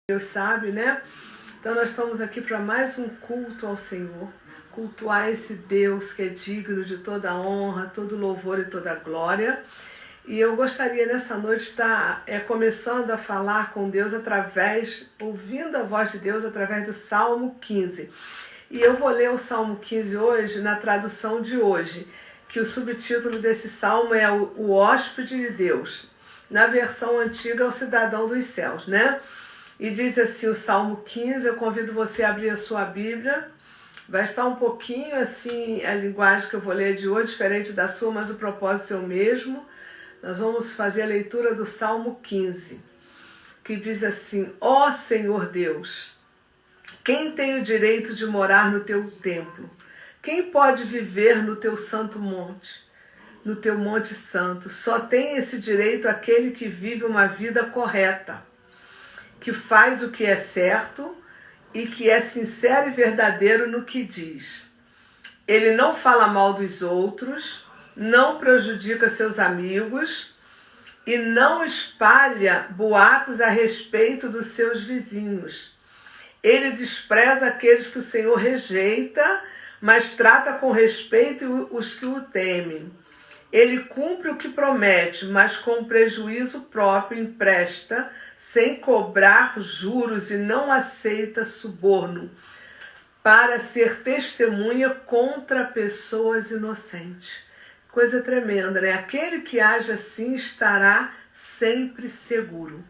Deus sabe, né? Então nós estamos aqui para mais um culto ao Senhor, cultuar esse Deus que é digno de toda honra, todo louvor e toda glória. E eu gostaria nessa noite estar começando a falar com Deus ouvindo a voz de Deus através do Salmo 15. E eu vou ler o Salmo 15 hoje na tradução de hoje, que o subtítulo desse salmo é o Hóspede de Deus. Na versão antiga é o Cidadão dos Céus, né? E diz assim o Salmo 15, eu convido você a abrir a sua Bíblia. Vai estar um pouquinho assim a linguagem que eu vou ler de hoje, diferente da sua, mas o propósito é o mesmo. Nós vamos fazer a leitura do Salmo 15, que diz assim: Ó Senhor Deus, quem tem o direito de morar no teu templo? Quem pode viver no teu santo monte, no teu monte santo? Só tem esse direito aquele que vive uma vida correta, que faz o que é certo e que é sincero e verdadeiro no que diz. Ele não fala mal dos outros, não prejudica seus amigos e não espalha boatos a respeito dos seus vizinhos. Ele despreza aqueles que o Senhor rejeita, mas trata com respeito os que o temem. Ele cumpre o que promete, mas com prejuízo próprio empresta, sem cobrar juros, e não aceita suborno, para ser testemunha contra pessoas inocentes. Coisa tremenda, né? Aquele que age assim estará sempre seguro.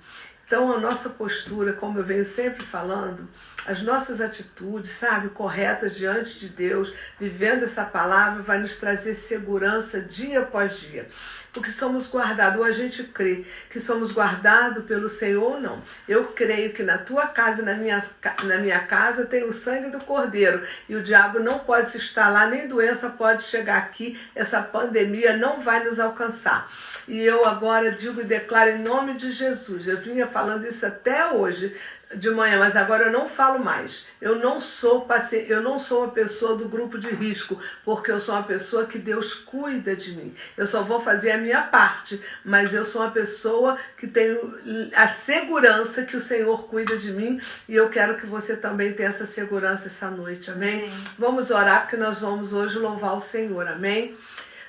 Então, a nossa postura, como eu venho sempre falando, as nossas atitudes, sabe, corretas diante de Deus, vivendo essa palavra, vai nos trazer segurança dia após dia. Porque somos guardados, ou a gente crê que somos guardados pelo Senhor ou não. Eu creio que na tua casa e na minha casa tem o sangue do Cordeiro. E o diabo não pode se instalar, nem doença pode chegar aqui. Essa pandemia não vai nos alcançar. E eu agora digo e declaro em nome de Jesus. Eu vinha falando isso até hoje de manhã, mas agora eu não falo mais. Eu não sou uma pessoa do grupo de risco, porque eu sou uma pessoa que Deus cuida de mim. Eu só vou fazer a minha parte, mas eu sou uma pessoa que tenho a segurança que o Senhor cuida de mim, e eu quero que você também tenha essa segurança essa noite, amém? Vamos orar, porque nós vamos hoje louvar o Senhor, amém?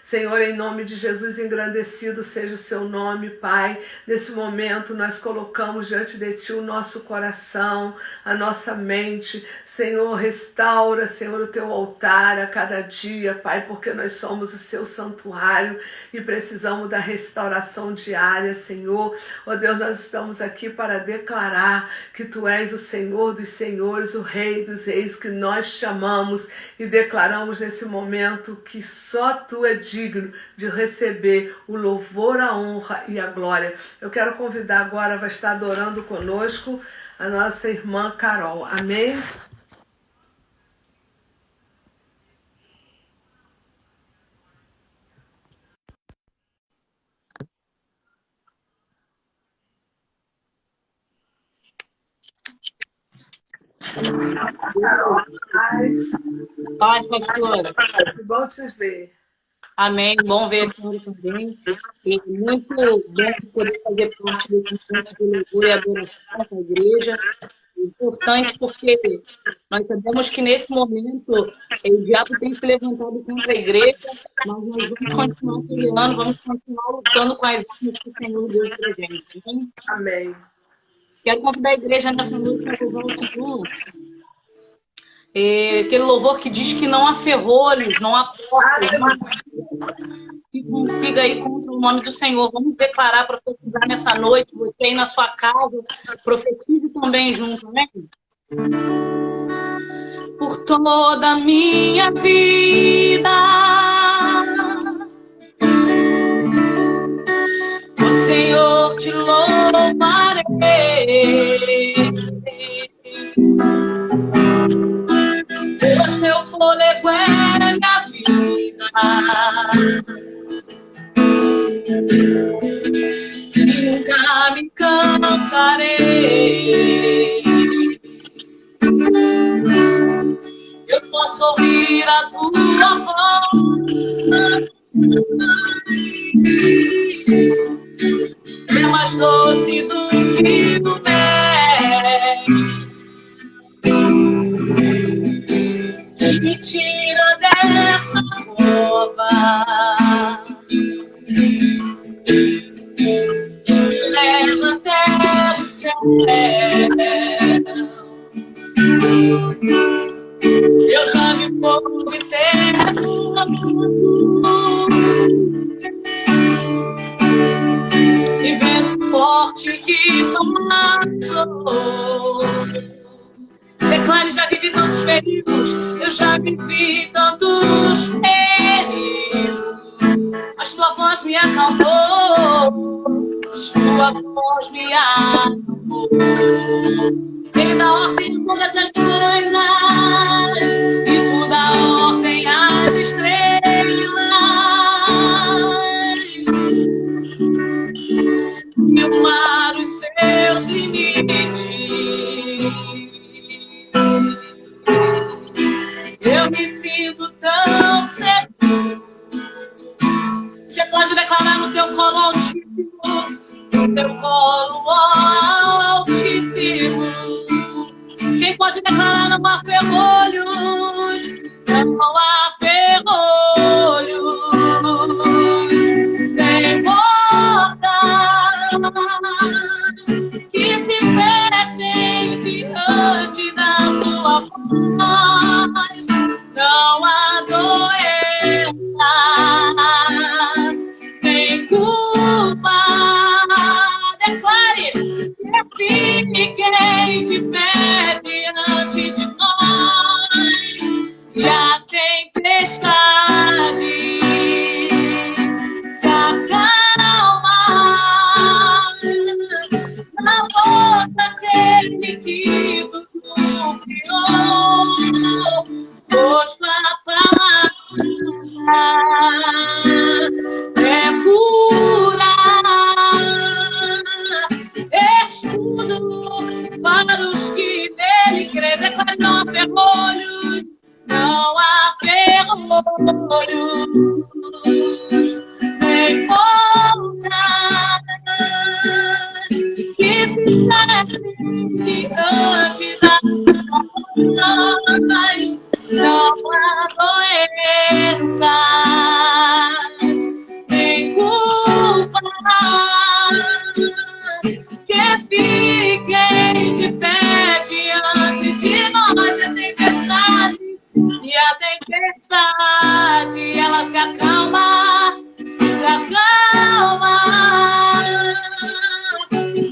Senhor, em nome de Jesus, engrandecido seja o seu nome, Pai. Nesse momento, nós colocamos diante de Ti o nosso coração, a nossa mente. Senhor, restaura, Senhor, o Teu altar a cada dia, Pai, porque nós somos o Seu santuário e precisamos da restauração diária, Senhor. Ó Deus, nós estamos aqui para declarar que Tu és o Senhor dos senhores, o Rei dos reis, que nós chamamos e declaramos nesse momento que só Tu é digno de receber o louvor, a honra e a glória. Eu quero convidar agora, vai estar adorando conosco, a nossa irmã Carol. Amém? Carol, Paz, pastora. que bom te ver. Amém. Bom ver a senhora também. E muito bom poder fazer parte desse momento de louvor e adoração com a igreja. É importante porque nós sabemos que nesse momento o diabo tem se levantado contra a igreja, mas nós vamos continuar peleando, vamos continuar lutando com as armas que o Senhor deu para a gente. Amém? Amém. Quero convidar a igreja nessa noite para louvar o Senhor. Aquele louvor que diz que não há ferrolhos, não há portas, não há que consiga ir contra o nome do Senhor. Vamos declarar, profetizar nessa noite, você aí na sua casa, profetize também junto, né? Por toda a minha vida, o Senhor te louvarei. Pois teu fôlego é minha vida, e nunca me cansarei. Eu posso ouvir a tua voz, é mais doce do que o mel. céu. Eu já vi fogo e terra, e vento forte que passou. Declare, já vivi tantos perigos, eu já vivi tantos perigos, mas tua voz me acalmou, tua voz me acalmou. Ele dá ordem a todas as coisas, e tu dá ordem às estrelas, e o mar os seus limites. Eu me sinto tão seguro. Você pode declarar no teu colo altíssimo, no teu colo altíssimo. Quem pode declarar não há ferrolhos, não há ferrolhos, tem portas que se fechem diante da sua voz, não há doença, nem culpa. Declare, fiquem de pé diante de nós, e a tempestade se acalma na voz daquele que tudo criou, pois tua palavra é pura, escudo para os que nele creem. Declare, não há ferrolhos, não há ferrolhos, nem portas que se fechem diante das portas, não há doenças, nem culpa, que fiquem de pé diante de nós. E a tempestade, ela se acalma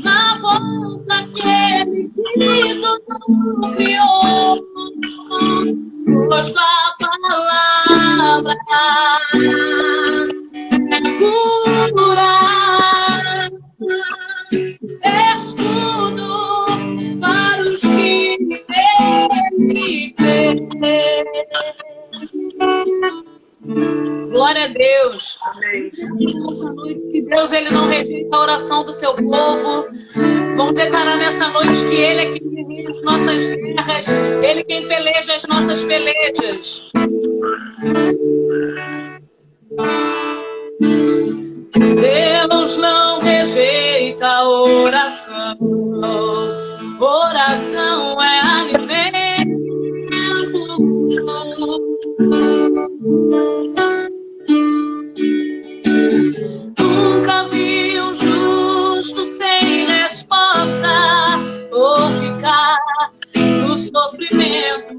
na voz daquele que tudo criou, pois tua palavra é cura, escudo para os que nele creem. Glória a Deus. Amém. Que Deus, ele não rejeita a oração do seu povo. Vamos declarar nessa noite que ele é quem divide as nossas guerras, ele quem peleja as nossas pelejas. Deus não rejeita a oração. Oração é alimento. Nunca vi um justo sem resposta ou ficar no sofrimento.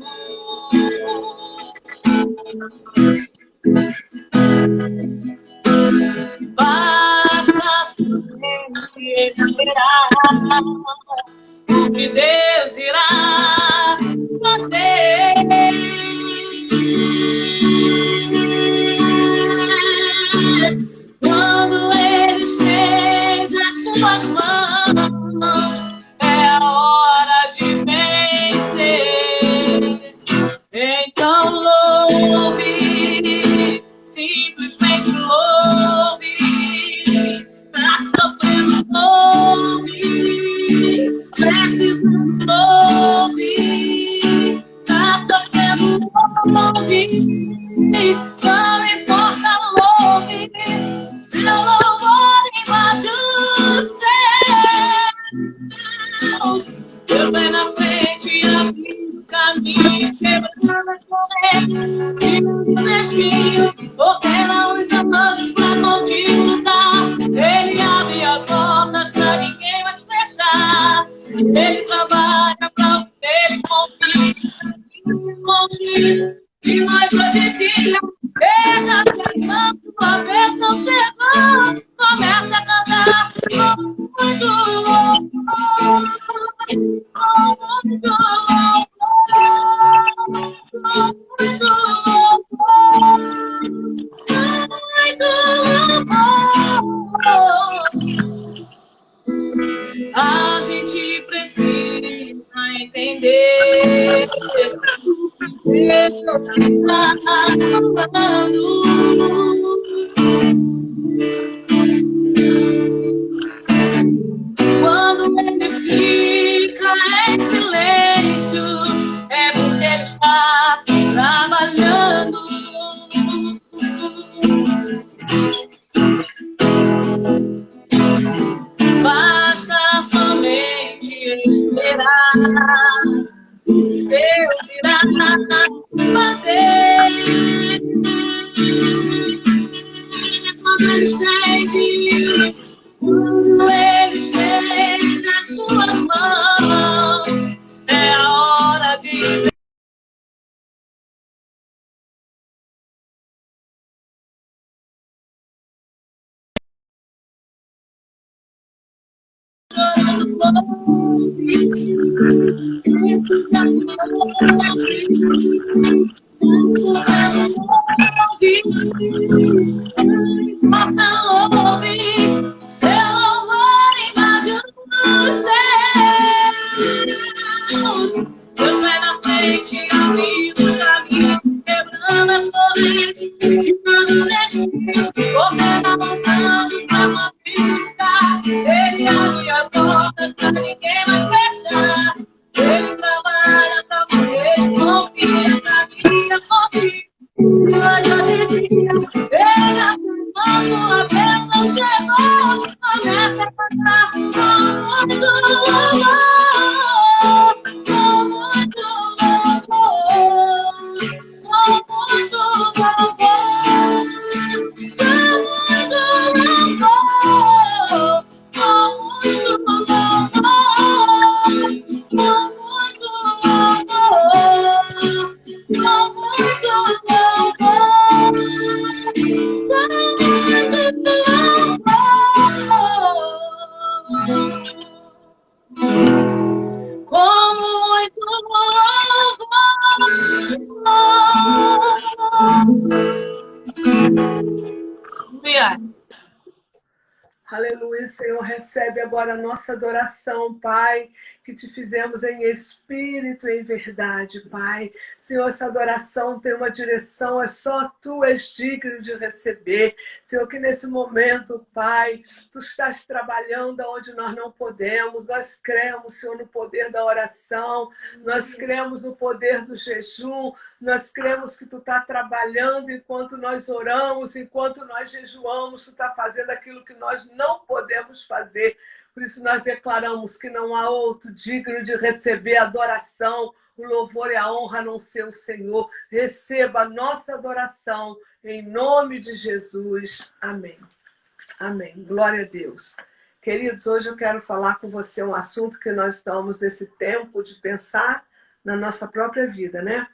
Basta somente esperar o que Deus irá fazer. Quando Ele estende as suas mãos, é a hora de vencer. Então louve, simplesmente louve. Tá sofrendo, louve. Precisando, louve. Tá sofrendo, louve. Não importa, louve. Seu louvor invade os céus. Deus vai na frente, abrindo o caminho, quebrando a corrente, tirando os espinhos, ordena os anjos pra contigo lutar. Ele abre as portas pra ninguém mais fechar. Ele trabalha pra ele confia de noite ou de dia. Eita, quando a bênção chegou, começa a cantar muito louco, muito louco, muito louco, a gente precisa entender o que está falando. Quando ele fica em silêncio, é porque ele está trabalhando. Basta somente esperar. Deus irá fazer. Quando ele estende, quando ele estende nas suas mãos, é a hora de Deus vai na frente, abrindo o caminho, quebrando as correntes, tirando destinos, ordenando os anjos pra manter o lugar. Ele abre as portas pra ninguém mais fechar. Ele trabalha pra você, confia na minha fonte. Noite ou de dia, ele abre a bênção chegou, começa a cantar com muito louvor. Aleluia, Senhor, recebe agora a nossa adoração, Pai, que te fizemos em espírito e em verdade, Pai. Senhor, essa adoração tem uma direção, é só Tu és digno de receber. Senhor, que nesse momento, Pai, Tu estás trabalhando onde nós não podemos. Nós cremos, Senhor, no poder da oração, nós cremos no poder do jejum, nós cremos que Tu está trabalhando enquanto nós oramos, enquanto nós jejuamos, Tu está fazendo aquilo que nós não podemos fazer. Por isso nós declaramos que não há outro digno de receber a adoração, o louvor e a honra a não ser o Senhor. Receba a nossa adoração em nome de Jesus. Amém. Amém. Glória a Deus. Queridos, hoje eu quero falar com você um assunto que nós estamos nesse tempo de pensar na nossa própria vida, né?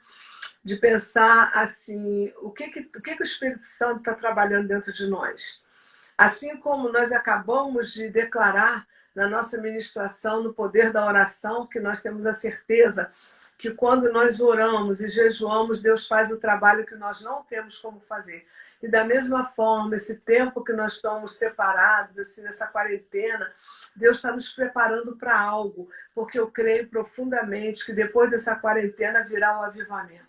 De pensar assim, o que o Espírito Santo está trabalhando dentro de nós. Assim como nós acabamos de declarar na nossa ministração, no poder da oração, que nós temos a certeza que quando nós oramos e jejuamos, Deus faz o trabalho que nós não temos como fazer. E da mesma forma, esse tempo que nós estamos separados, assim, nessa quarentena, Deus está nos preparando para algo, porque eu creio profundamente que depois dessa quarentena virá o avivamento.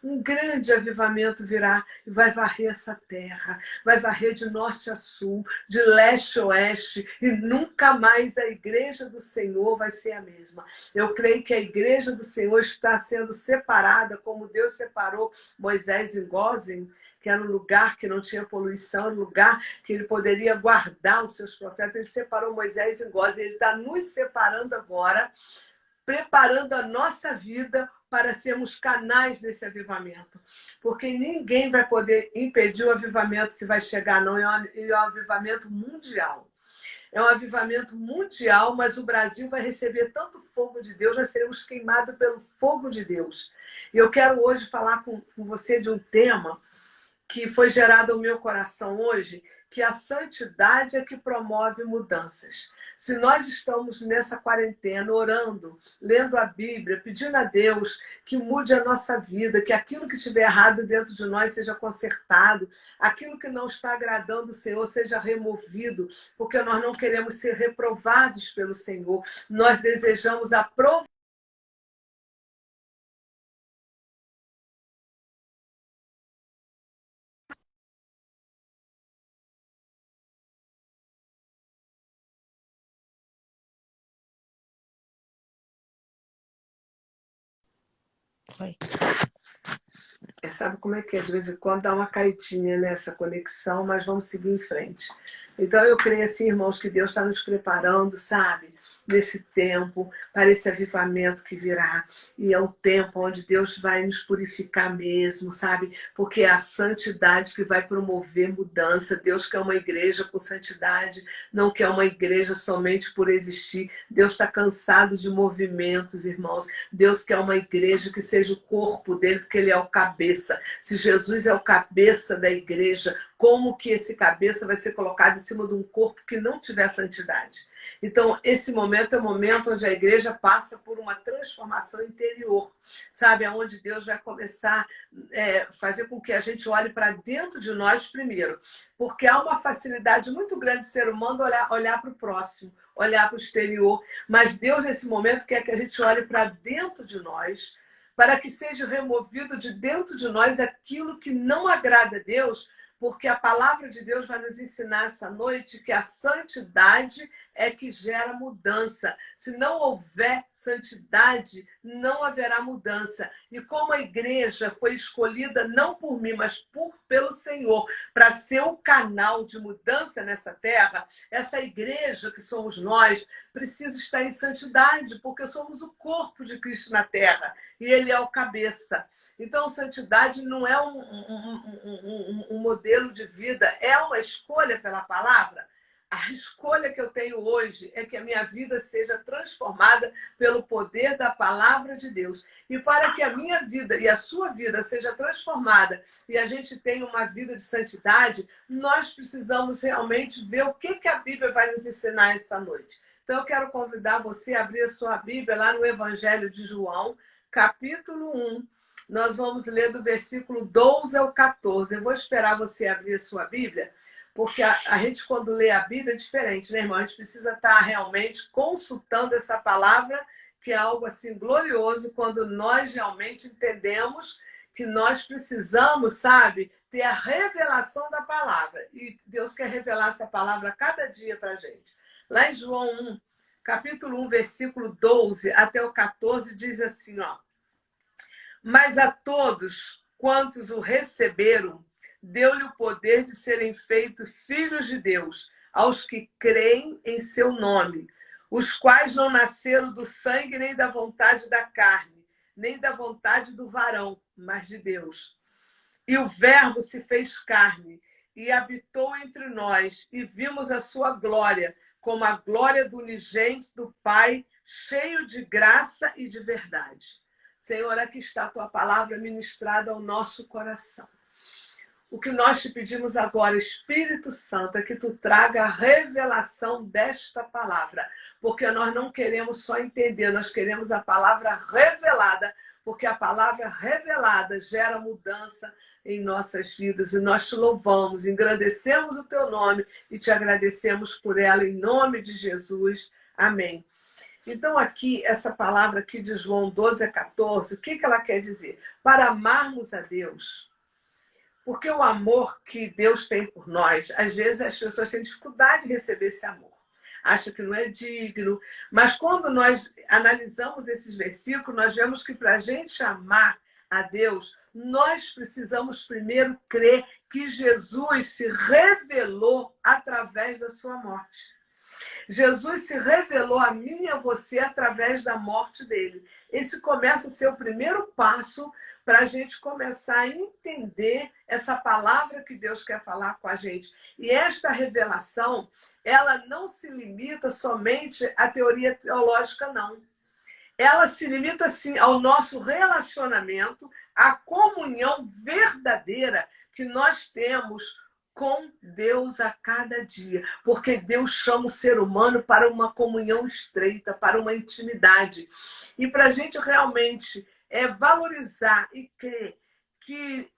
Um grande avivamento virá e vai varrer essa terra, vai varrer de norte a sul, de leste a oeste, e nunca mais a igreja do Senhor vai ser a mesma. Eu creio que a igreja do Senhor está sendo separada, como Deus separou Moisés em Gósen, que era um lugar que não tinha poluição, um lugar que ele poderia guardar os seus profetas. Ele separou Moisés em Gósen, ele está nos separando agora, preparando a nossa vida para sermos canais desse avivamento. Porque ninguém vai poder impedir o avivamento que vai chegar, não. É um avivamento mundial. É um avivamento mundial, mas o Brasil vai receber tanto fogo de Deus, nós seremos queimados pelo fogo de Deus. E eu quero hoje falar com você de um tema que foi gerado ao meu coração hoje, que a santidade é que promove mudanças. Se nós estamos nessa quarentena orando, lendo a Bíblia, pedindo a Deus que mude a nossa vida, que aquilo que estiver errado dentro de nós seja consertado, aquilo que não está agradando o Senhor seja removido, porque nós não queremos ser reprovados pelo Senhor. Nós desejamos a aprovação. Sabe como é que é? De vez em quando dá uma caidinha nessa conexão, mas vamos seguir em frente. Então eu creio assim, irmãos, que Deus está nos preparando, sabe? Nesse tempo, para esse avivamento que virá. E é um tempo onde Deus vai nos purificar mesmo, sabe? Porque é a santidade que vai promover mudança. Deus quer uma igreja com santidade, não quer uma igreja somente por existir. Deus está cansado de movimentos, irmãos. Deus quer uma igreja que seja o corpo dele, porque ele é o cabeça. Se Jesus é o cabeça da igreja, como que esse cabeça vai ser colocado em cima de um corpo que não tiver santidade? Então, esse momento é o momento onde a igreja passa por uma transformação interior, sabe? Onde Deus vai começar a fazer com que a gente olhe para dentro de nós primeiro. Porque há uma facilidade muito grande de ser humano olhar para o próximo, olhar para o exterior. Mas Deus, nesse momento, quer que a gente olhe para dentro de nós, para que seja removido de dentro de nós aquilo que não agrada a Deus, porque a palavra de Deus vai nos ensinar essa noite que a santidade é que gera mudança. Se não houver santidade, não haverá mudança. E como a igreja foi escolhida não por mim, mas pelo Senhor, para ser o canal de mudança nessa terra, essa igreja que somos nós precisa estar em santidade, porque somos o corpo de Cristo na terra e Ele é o cabeça. Então, santidade não é um modelo de vida, é uma escolha pela palavra. A escolha que eu tenho hoje é que a minha vida seja transformada pelo poder da palavra de Deus. E para que a minha vida e a sua vida seja transformada e a gente tenha uma vida de santidade, nós precisamos realmente ver o que a Bíblia vai nos ensinar essa noite. Então, eu quero convidar você a abrir a sua Bíblia lá no Evangelho de João, capítulo 1. Nós vamos ler do versículo 12 ao 14. Eu vou esperar você abrir a sua Bíblia, porque a gente, quando lê a Bíblia, é diferente, né, irmão? A gente precisa estar realmente consultando essa palavra, que é algo assim glorioso, quando nós realmente entendemos que nós precisamos, sabe, ter a revelação da palavra. E Deus quer revelar essa palavra a cada dia para a gente. Lá em João 1, capítulo 1, versículo 12 até o 14, diz assim, ó. Mas a todos quantos o receberam, deu-lhe o poder de serem feitos filhos de Deus, aos que creem em seu nome, os quais não nasceram do sangue, nem da vontade da carne, nem da vontade do varão, mas de Deus. E o Verbo se fez carne e habitou entre nós, e vimos a sua glória, como a glória do unigênito do Pai, cheio de graça e de verdade. Senhor, aqui está a tua palavra ministrada ao nosso coração. O que nós te pedimos agora, Espírito Santo, é que tu traga a revelação desta palavra, porque nós não queremos só entender, nós queremos a palavra revelada, porque a palavra revelada gera mudança em nossas vidas, e nós te louvamos, engrandecemos o teu nome e te agradecemos por ela, em nome de Jesus. Amém. Então, aqui, essa palavra aqui de João 12 a 14, o que ela quer dizer? Para amarmos a Deus. Porque o amor que Deus tem por nós, às vezes as pessoas têm dificuldade de receber esse amor. Acham que não é digno. Mas quando nós analisamos esses versículos, nós vemos que para a gente amar a Deus, nós precisamos primeiro crer que Jesus se revelou através da sua morte. Jesus se revelou a mim e a você através da morte dele. Esse começa a ser o primeiro passo para a gente começar a entender essa palavra que Deus quer falar com a gente. E esta revelação, ela não se limita somente à teoria teológica, não. Ela se limita, sim, ao nosso relacionamento, à comunhão verdadeira que nós temos com Deus a cada dia. Porque Deus chama o ser humano para uma comunhão estreita, para uma intimidade. E para a gente realmente valorizar e crer que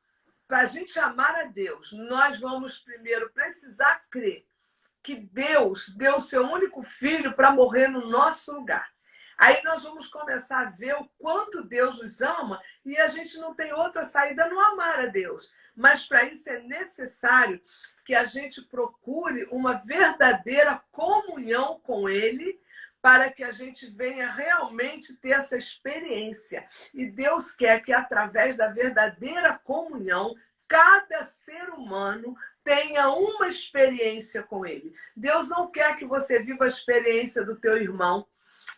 para a gente amar a Deus, nós vamos primeiro precisar crer que Deus deu o seu único filho para morrer no nosso lugar. Aí nós vamos começar a ver o quanto Deus nos ama e a gente não tem outra saída a não amar a Deus. Mas para isso é necessário que a gente procure uma verdadeira comunhão com Ele para que a gente venha realmente ter essa experiência. E Deus quer que através da verdadeira comunhão, cada ser humano tenha uma experiência com Ele. Deus não quer que você viva a experiência do teu irmão.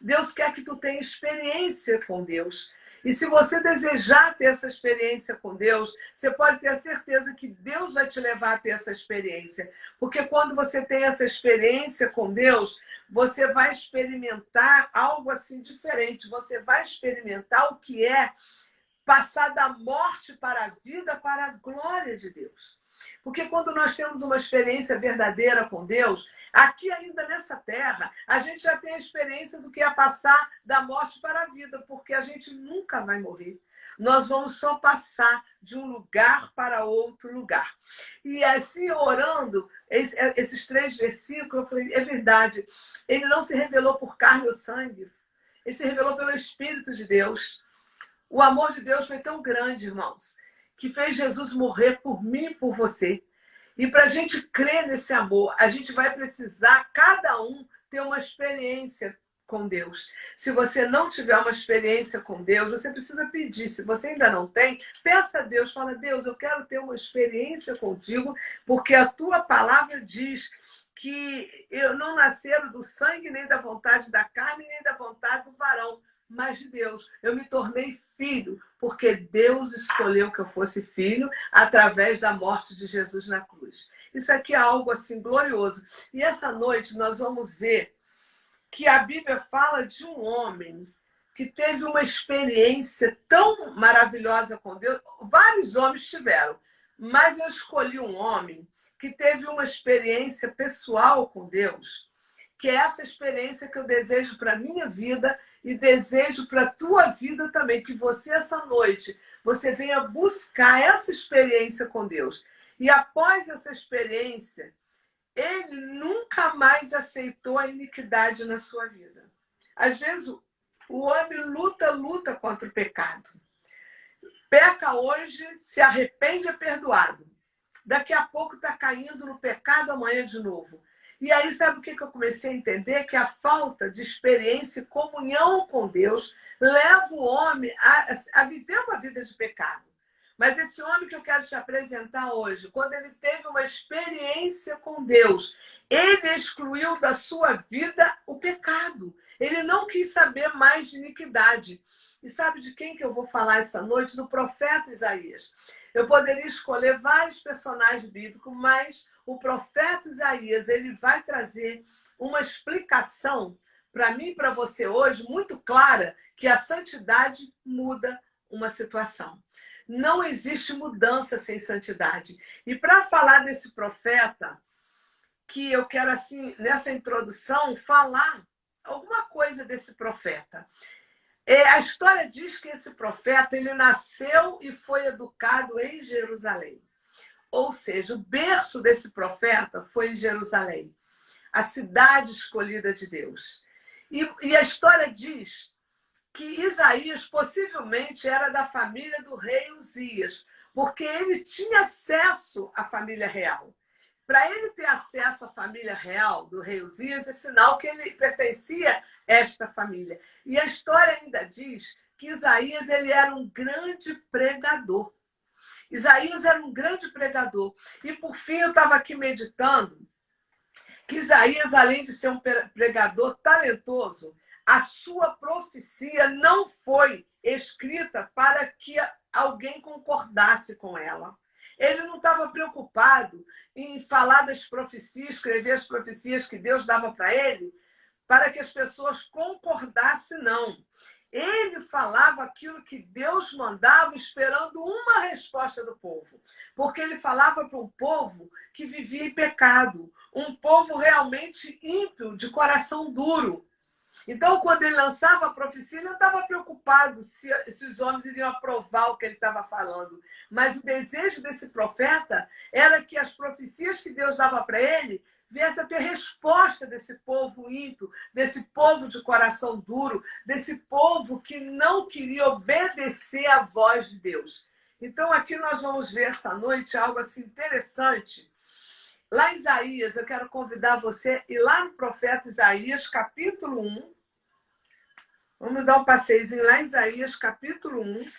Deus quer que tu tenha experiência com Deus. E se você desejar ter essa experiência com Deus, você pode ter a certeza que Deus vai te levar a ter essa experiência. Porque quando você tem essa experiência com Deus, você vai experimentar algo assim diferente. Você vai experimentar o que é passar da morte para a vida, para a glória de Deus. Porque quando nós temos uma experiência verdadeira com Deus, aqui ainda nessa terra, a gente já tem a experiência do que é passar da morte para a vida, porque a gente nunca vai morrer. Nós vamos só passar de um lugar para outro lugar. E assim, orando, esses 3 versículos, eu falei, é verdade, ele não se revelou por carne ou sangue, ele se revelou pelo Espírito de Deus. O amor de Deus foi tão grande, irmãos, que fez Jesus morrer por mim e por você. E para a gente crer nesse amor, a gente vai precisar, cada um, ter uma experiência com Deus. Se você não tiver uma experiência com Deus, você precisa pedir. Se você ainda não tem, peça a Deus, fala, Deus, eu quero ter uma experiência contigo, porque a tua palavra diz que eu não nasceram do sangue, nem da vontade da carne, nem da vontade do varão, mas de Deus. Eu me tornei filho, porque Deus escolheu que eu fosse filho através da morte de Jesus na cruz. Isso aqui é algo assim glorioso. E essa noite nós vamos ver que a Bíblia fala de um homem que teve uma experiência tão maravilhosa com Deus. Vários homens tiveram, mas eu escolhi um homem que teve uma experiência pessoal com Deus, que é essa experiência que eu desejo para a minha vida e desejo para a tua vida também, que você, essa noite, você venha buscar essa experiência com Deus. E após essa experiência, ele nunca mais aceitou a iniquidade na sua vida. Às vezes, o homem luta contra o pecado. Peca hoje, se arrepende, é perdoado. Daqui a pouco está caindo no pecado, amanhã de novo. E aí, sabe o que eu comecei a entender? Que a falta de experiência e comunhão com Deus leva o homem a viver uma vida de pecado. Mas esse homem que eu quero te apresentar hoje, quando ele teve uma experiência com Deus, ele excluiu da sua vida o pecado. Ele não quis saber mais de iniquidade. E sabe de quem que eu vou falar essa noite? Do profeta Isaías. Eu poderia escolher vários personagens bíblicos, mas o profeta Isaías, ele vai trazer uma explicação para mim e para você hoje, muito clara, que a santidade muda uma situação. Não existe mudança sem santidade. E para falar desse profeta, que eu quero, assim, nessa introdução, falar alguma coisa desse profeta. A história diz que esse profeta, ele nasceu e foi educado em Jerusalém. Ou seja, o berço desse profeta foi em Jerusalém, a cidade escolhida de Deus. E a história diz que Isaías possivelmente era da família do rei Uzias, porque ele tinha acesso à família real. Para ele ter acesso à família real do rei Uzias, é sinal que ele pertencia a esta família. E a história ainda diz que Isaías, ele era um grande pregador. Isaías era um grande pregador. E por fim, eu estava aqui meditando que Isaías, além de ser um pregador talentoso, a sua profecia não foi escrita para que alguém concordasse com ela. Ele não estava preocupado em falar das profecias, escrever as profecias que Deus dava para ele, para que as pessoas concordassem, não. Ele falava aquilo que Deus mandava, esperando uma resposta do povo. Porque ele falava para um povo que vivia em pecado, um povo realmente ímpio, de coração duro. Então, quando ele lançava a profecia, ele não estava preocupado se os homens iriam aprovar o que ele estava falando. Mas o desejo desse profeta era que as profecias que Deus dava para ele viesse a ter resposta desse povo ímpio, desse povo de coração duro, desse povo que não queria obedecer à voz de Deus. Então, aqui nós vamos ver essa noite algo assim interessante. Lá em Isaías, eu quero convidar você a ir lá no profeta Isaías, capítulo 1. Vamos dar um passeiozinho lá em Isaías, capítulo 1.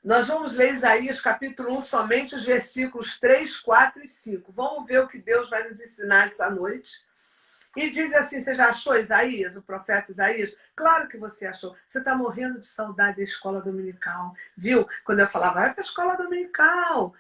Nós vamos ler Isaías, capítulo 1, somente os versículos 3, 4 e 5. Vamos ver o que Deus vai nos ensinar essa noite. E diz assim, você já achou Isaías, o profeta Isaías? Claro que você achou. Você está morrendo de saudade da escola dominical. Viu? Quando eu falava, vai para a escola dominical.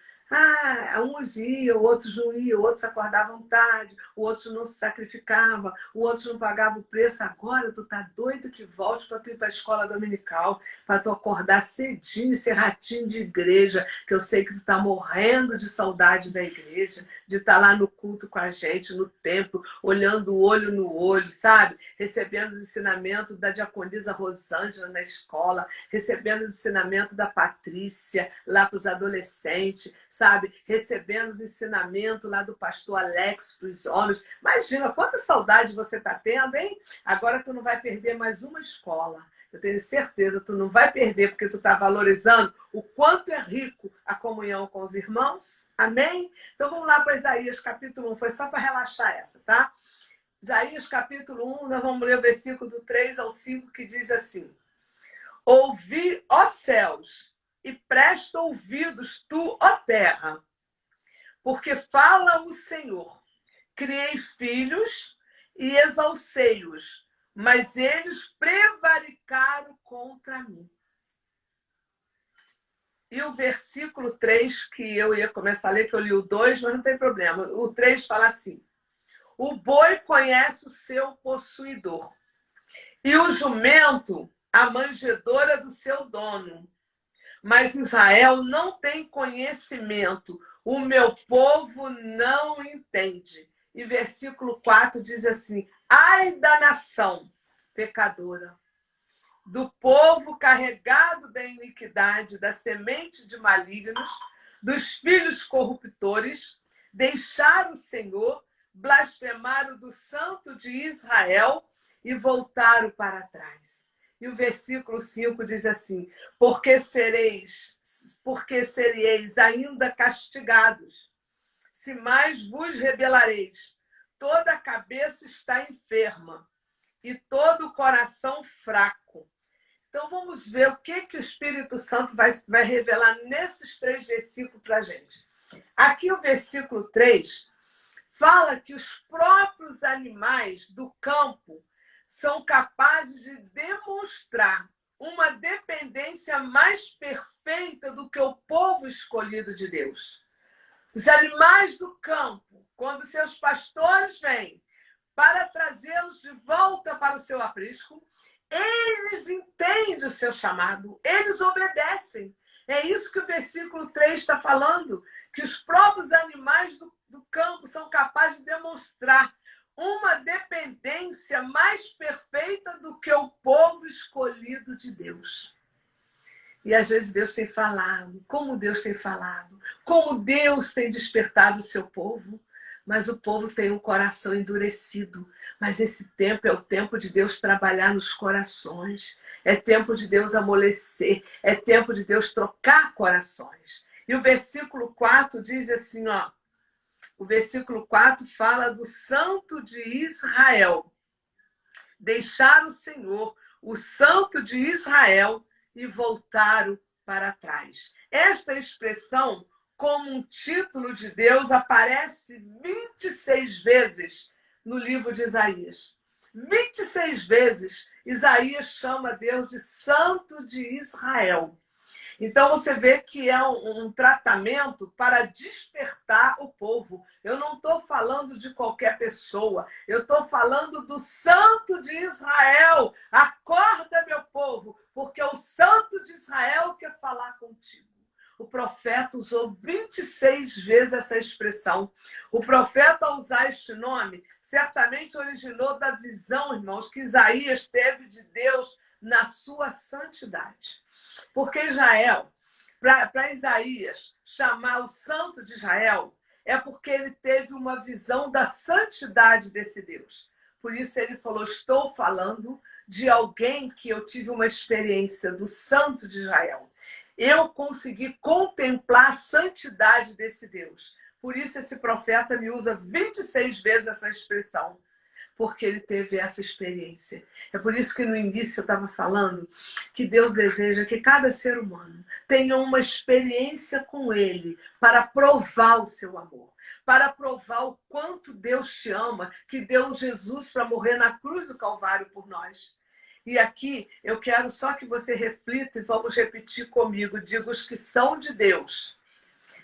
Uns iam, outros não iam, outros acordavam tarde, outros não se sacrificavam, outros não pagavam o preço. Agora tu tá doido que volte para tu ir para a escola dominical, para tu acordar cedinho e ser ratinho de igreja, que eu sei que tu tá morrendo de saudade da igreja, de estar lá no culto com a gente, no templo, olhando o olho no olho, sabe? Recebendo os ensinamentos da diaconisa Rosângela na escola, recebendo os ensinamentos da Patrícia lá para os adolescentes, sabe? Recebendo os ensinamentos lá do pastor Alex para os homens. Imagina quanta saudade você está tendo, hein? Agora tu não vai perder mais uma escola. Eu tenho certeza, tu não vai perder, porque tu está valorizando o quanto é rico a comunhão com os irmãos. Amém? Então vamos lá para Isaías capítulo 1. Foi só para relaxar essa, tá? Isaías capítulo 1, nós vamos ler o versículo do 3 ao 5, que diz assim: Ouvi, ó céus, e presta ouvidos tu, ó terra, porque fala o Senhor. Criei filhos e exalcei-os, mas eles prevaricaram contra mim. E o versículo 3, que eu ia começar a ler, que eu li o 2, mas não tem problema. O 3 fala assim: O boi conhece o seu possuidor, e o jumento a manjedoura do seu dono. Mas Israel não tem conhecimento, o meu povo não entende. E versículo 4 diz assim: Ai da nação pecadora, do povo carregado da iniquidade, da semente de malignos, dos filhos corruptores, deixaram o Senhor, blasfemaram do Santo de Israel e voltaram para trás. E o versículo 5 diz assim: porque sereis ainda castigados, se mais vos rebelareis. Toda a cabeça está enferma e todo o coração fraco. Então vamos ver o que o Espírito Santo vai revelar nesses 3 versículos para a gente. Aqui o versículo 3 fala que os próprios animais do campo são capazes de demonstrar uma dependência mais perfeita do que o povo escolhido de Deus. Os animais do campo, quando seus pastores vêm para trazê-los de volta para o seu aprisco, eles entendem o seu chamado, eles obedecem. É isso que o versículo 3 está falando, que os próprios animais do campo são capazes de demonstrar uma dependência mais perfeita do que o povo escolhido de Deus. E às vezes Deus tem falado, como Deus tem falado, como Deus tem despertado o seu povo, mas o povo tem um coração endurecido. Mas esse tempo é o tempo de Deus trabalhar nos corações, é tempo de Deus amolecer, é tempo de Deus trocar corações. E o versículo 4 diz assim, ó, o versículo 4 fala do Santo de Israel. Deixaram o Senhor, o Santo de Israel, e voltaram para trás. Esta expressão, como um título de Deus, aparece 26 vezes no livro de Isaías. 26 vezes Isaías chama Deus de Santo de Israel. Então você vê que é um tratamento para despertar o povo. Eu não estou falando de qualquer pessoa, eu estou falando do Santo de Israel. Acorda, meu povo, porque o Santo de Israel quer falar contigo. O profeta usou 26 vezes essa expressão. O profeta, ao usar este nome, certamente originou da visão, irmãos, que Isaías teve de Deus na sua santidade. Porque Israel, para Isaías chamar o Santo de Israel, é porque ele teve uma visão da santidade desse Deus. Por isso ele falou, estou falando de alguém que eu tive uma experiência do Santo de Israel. Eu consegui contemplar a santidade desse Deus. Por isso esse profeta me usa 26 vezes essa expressão, porque ele teve essa experiência. É por isso que no início eu estava falando que Deus deseja que cada ser humano tenha uma experiência com ele para provar o seu amor, para provar o quanto Deus te ama, que deu Jesus para morrer na cruz do Calvário por nós. E aqui eu quero só que você reflita e vamos repetir comigo. Digo, os que são de Deus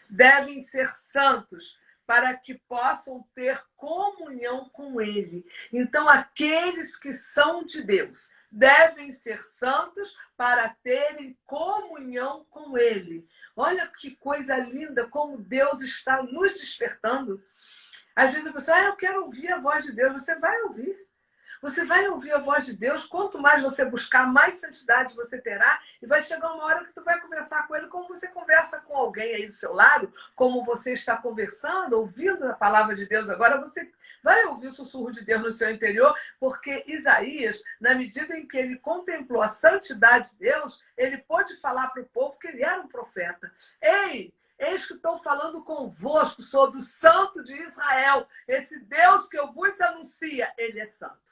devem ser santos para que possam ter comunhão com Ele. Então, aqueles que são de Deus devem ser santos para terem comunhão com Ele. Olha que coisa linda, como Deus está nos despertando. Às vezes a pessoa, eu quero ouvir a voz de Deus. Você vai ouvir. Você vai ouvir a voz de Deus, quanto mais você buscar, mais santidade você terá, e vai chegar uma hora que tu vai conversar com ele como você conversa com alguém aí do seu lado, como você está conversando, ouvindo a palavra de Deus. Agora você vai ouvir o sussurro de Deus no seu interior, porque Isaías, na medida em que ele contemplou a santidade de Deus, ele pôde falar para o povo que ele era um profeta. Ei! Eis que estou falando convosco sobre o Santo de Israel. Esse Deus que eu vos anuncia, ele é santo.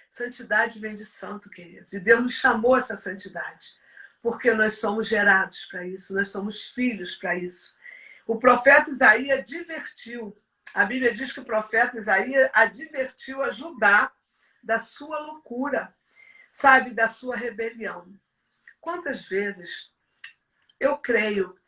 Santidade vem de santo, queridos. E Deus nos chamou a essa santidade. Porque nós somos gerados para isso. Nós somos filhos para isso. O profeta Isaías advertiu. A Bíblia diz que o profeta Isaías advertiu a Judá da sua loucura. Sabe, da sua rebelião. Quantas vezes eu creio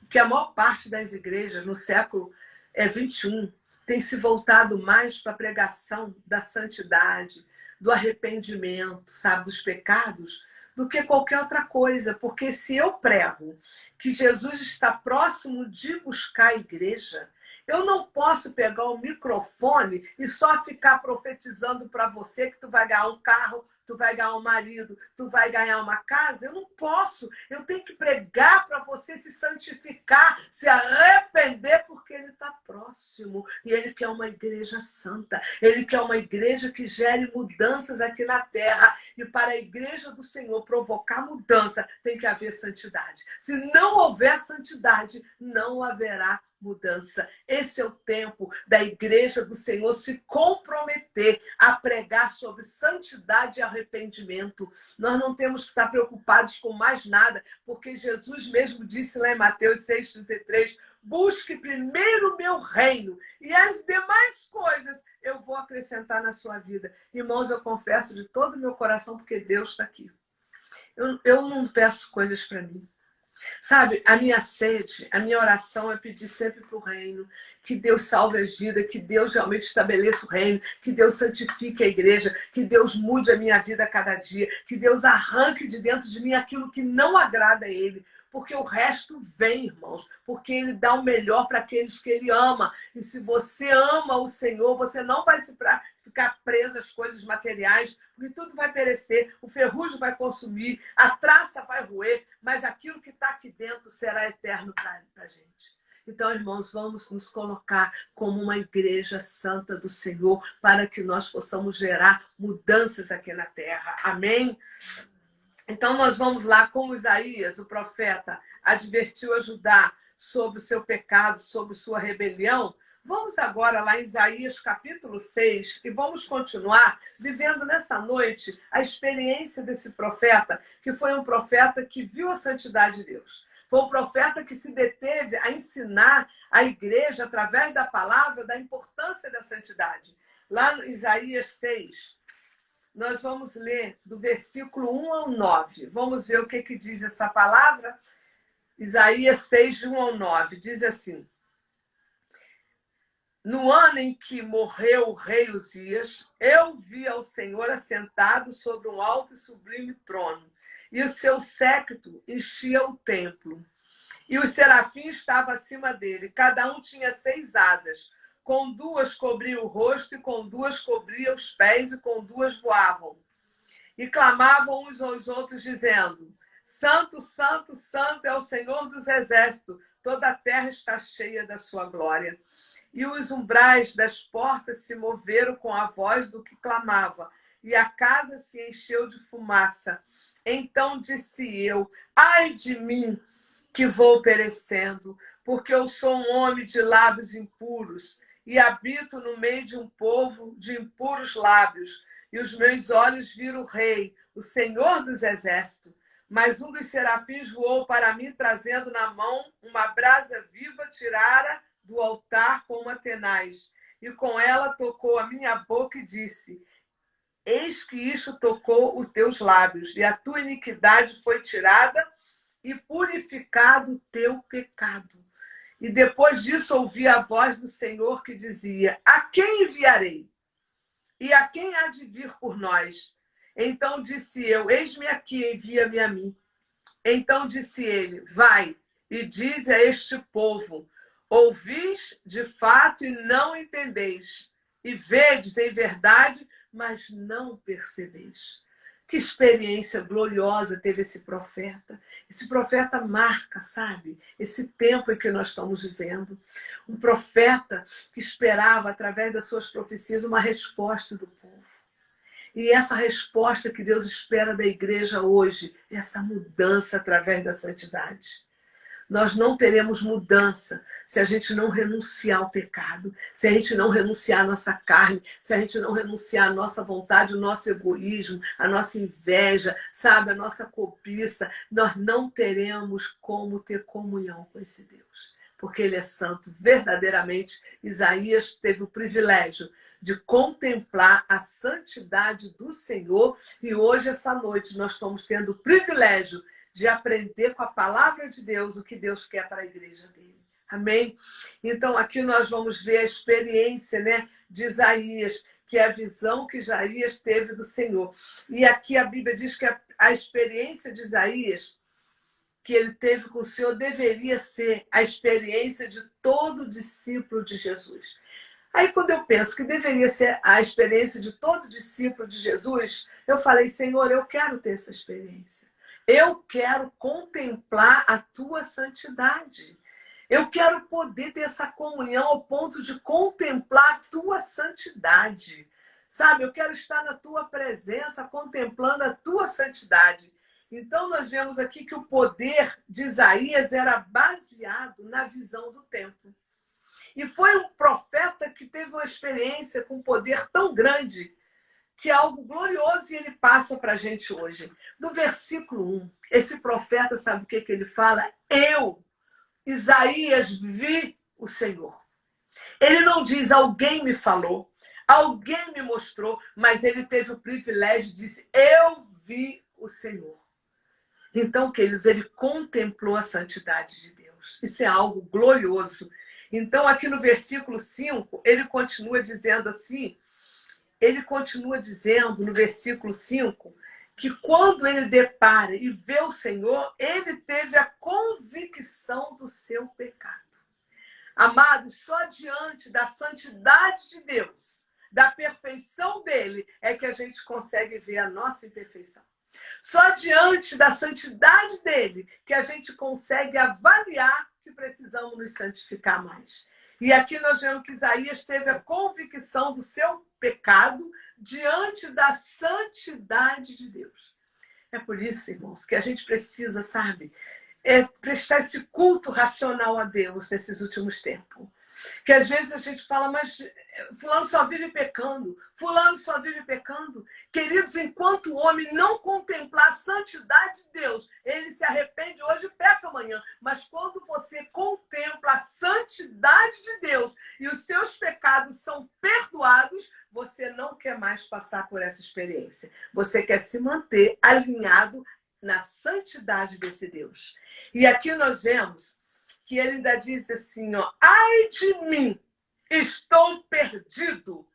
que a maior parte das igrejas no século XXI tem se voltado mais para a pregação da santidade, do arrependimento, sabe, dos pecados, do que qualquer outra coisa. Porque se eu prego que Jesus está próximo de buscar a igreja, eu não posso pegar o microfone e só ficar profetizando para você que tu vai ganhar um carro, tu vai ganhar um marido, tu vai ganhar uma casa. Eu não posso. Eu tenho que pregar para você se santificar, se arrepender, porque ele está próximo. E ele quer uma igreja santa. Ele quer uma igreja que gere mudanças aqui na terra. E para a igreja do Senhor provocar mudança, tem que haver santidade. Se não houver santidade, não haverá mudança. Esse é o tempo da igreja do Senhor se comprometer a pregar sobre santidade e arrependimento. Nós não temos que estar preocupados com mais nada, porque Jesus mesmo disse lá em Mateus 6,33, busque primeiro o meu reino e as demais coisas eu vou acrescentar na sua vida. Irmãos, eu confesso de todo o meu coração, porque Deus está aqui. Eu não peço coisas para mim. Sabe, a minha sede, a minha oração é pedir sempre para o reino, que Deus salve as vidas, que Deus realmente estabeleça o reino, que Deus santifique a igreja, que Deus mude a minha vida a cada dia, que Deus arranque de dentro de mim aquilo que não agrada a Ele, porque o resto vem, irmãos, porque Ele dá o melhor para aqueles que Ele ama. E se você ama o Senhor, você não vai ficar preso às coisas materiais, porque tudo vai perecer, o ferrugem vai consumir, a traça vai roer, mas aquilo que está aqui dentro será eterno para a gente. Então, irmãos, vamos nos colocar como uma igreja santa do Senhor para que nós possamos gerar mudanças aqui na terra. Amém? Então, nós vamos lá, como Isaías, o profeta, advertiu a Judá sobre o seu pecado, sobre sua rebelião. Vamos agora lá em Isaías capítulo 6 e vamos continuar vivendo nessa noite a experiência desse profeta, que foi um profeta que viu a santidade de Deus. Foi um profeta que se deteve a ensinar a igreja, através da palavra, da importância da santidade. Lá em Isaías 6, nós vamos ler do versículo 1 ao 9. Vamos ver o que diz essa palavra? Isaías 6, de 1 ao 9. Diz assim: no ano em que morreu o rei Uzias, eu vi ao Senhor assentado sobre um alto e sublime trono, e o seu séquito enchia o templo. E os serafins estavam acima dele, cada um tinha 6 asas. Com 2 cobria o rosto, e com 2 cobria os pés, e com 2 voavam. E clamavam uns aos outros, dizendo: Santo, Santo, Santo é o Senhor dos exércitos, toda a terra está cheia da sua glória. E os umbrais das portas se moveram com a voz do que clamava, e a casa se encheu de fumaça. Então disse eu: ai de mim, que vou perecendo, porque eu sou um homem de lábios impuros, e habito no meio de um povo de impuros lábios, e os meus olhos viram o Rei, o Senhor dos exércitos. Mas um dos serafins voou para mim, trazendo na mão uma brasa viva, tirara do altar com uma tenaz, e com ela tocou a minha boca e disse: eis que isto tocou os teus lábios, e a tua iniquidade foi tirada, e purificado o teu pecado. E depois disso ouvi a voz do Senhor que dizia: a quem enviarei? E a quem há de vir por nós? Então disse eu: eis-me aqui, envia-me a mim. Então disse ele: vai e dize a este povo: ouvis de fato e não entendeis, e vedes em verdade, mas não percebeis. Que experiência gloriosa teve esse profeta. Esse profeta marca, sabe, esse tempo em que nós estamos vivendo. Um profeta que esperava, através das suas profecias, uma resposta do povo. E essa resposta que Deus espera da igreja hoje, essa mudança através da santidade. Nós não teremos mudança se a gente não renunciar ao pecado, se a gente não renunciar à nossa carne, se a gente não renunciar à nossa vontade, ao nosso egoísmo, à nossa inveja, sabe, à nossa cobiça. Nós não teremos como ter comunhão com esse Deus, porque Ele é santo. Verdadeiramente, Isaías teve o privilégio de contemplar a santidade do Senhor, e hoje, essa noite, nós estamos tendo o privilégio de aprender com a palavra de Deus o que Deus quer para a igreja dele. Amém? Então, aqui nós vamos ver a experiência, né, de Isaías, que é a visão que Isaías teve do Senhor. E aqui a Bíblia diz que a experiência de Isaías, que ele teve com o Senhor, deveria ser a experiência de todo discípulo de Jesus. Aí, quando eu penso que deveria ser a experiência de todo discípulo de Jesus, eu falei: Senhor, eu quero ter essa experiência. Eu quero contemplar a tua santidade. Eu quero poder ter essa comunhão ao ponto de contemplar a tua santidade. Sabe, eu quero estar na tua presença, contemplando a tua santidade. Então, nós vemos aqui que o poder de Isaías era baseado na visão do templo. E foi um profeta que teve uma experiência com poder tão grande, que é algo glorioso, e ele passa para a gente hoje. No versículo 1, esse profeta, sabe o que ele fala? Eu, Isaías, vi o Senhor. Ele não diz: alguém me falou, alguém me mostrou, mas ele teve o privilégio de dizer: eu vi o Senhor. Então, queridos, ele contemplou a santidade de Deus. Isso é algo glorioso. Então, aqui no versículo 5, ele continua dizendo assim, ele continua dizendo no versículo 5, que quando ele depara e vê o Senhor, ele teve a convicção do seu pecado. Amados, só diante da santidade de Deus, da perfeição dele, é que a gente consegue ver a nossa imperfeição. Só diante da santidade dele que a gente consegue avaliar que precisamos nos santificar mais. E aqui nós vemos que Isaías teve a convicção do seu pecado diante da santidade de Deus. É por isso, irmãos, que a gente precisa, sabe, prestar esse culto racional a Deus nesses últimos tempos. Que às vezes a gente fala, mas fulano só vive pecando, fulano só vive pecando. Queridos, enquanto o homem não contemplar a santidade de Deus, ele se arrepende hoje e peca amanhã. Mas quando você contempla a santidade de Deus e os seus pecados são perdoados, você não quer mais passar por essa experiência. Você quer se manter alinhado na santidade desse Deus. E aqui nós vemos que ele ainda diz assim, ó, ai de mim, estou perdido.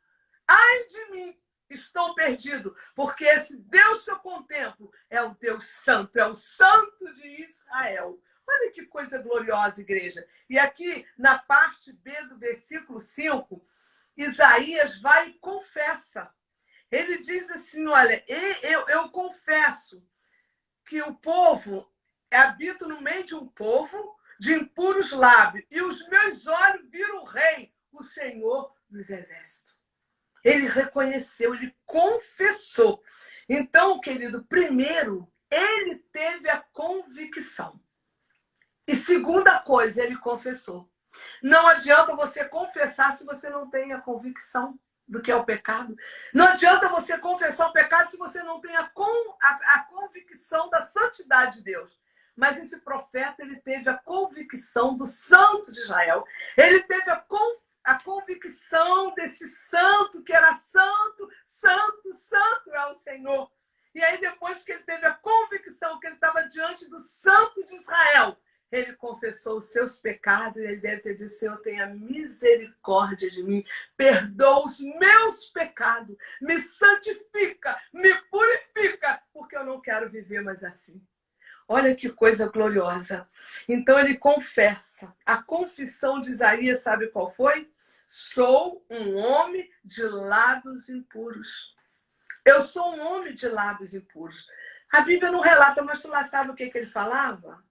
Ai de mim, estou perdido. Porque esse Deus que eu contemplo é o Deus santo, é o santo de Israel. Olha que coisa gloriosa, igreja. E aqui, na parte B do versículo 5, Isaías vai e confessa. Ele diz assim, olha, eu confesso que o povo, habito no meio de um povo de impuros lábios, e os meus olhos viram o rei, o Senhor dos exércitos. Ele reconheceu, ele confessou. Então, querido, primeiro, ele teve a convicção. E segunda coisa, ele confessou. Não adianta você confessar se você não tem a convicção do que é o pecado. Não adianta você confessar o pecado se você não tem a convicção da santidade de Deus. Mas esse profeta, ele teve a convicção do santo de Israel. Ele teve a convicção desse santo, que era santo, santo, santo é o Senhor. E aí, depois que ele teve a convicção que ele estava diante do santo de Israel, ele confessou os seus pecados e ele deve ter dito, Senhor, tenha misericórdia de mim, perdoa os meus pecados, me santifica, me purifica, porque eu não quero viver mais assim. Olha que coisa gloriosa. Então ele confessa. A confissão de Isaías, sabe qual foi? Sou um homem de lábios impuros. Eu sou um homem de lábios impuros. A Bíblia não relata, mas tu lá sabe o que ele falava?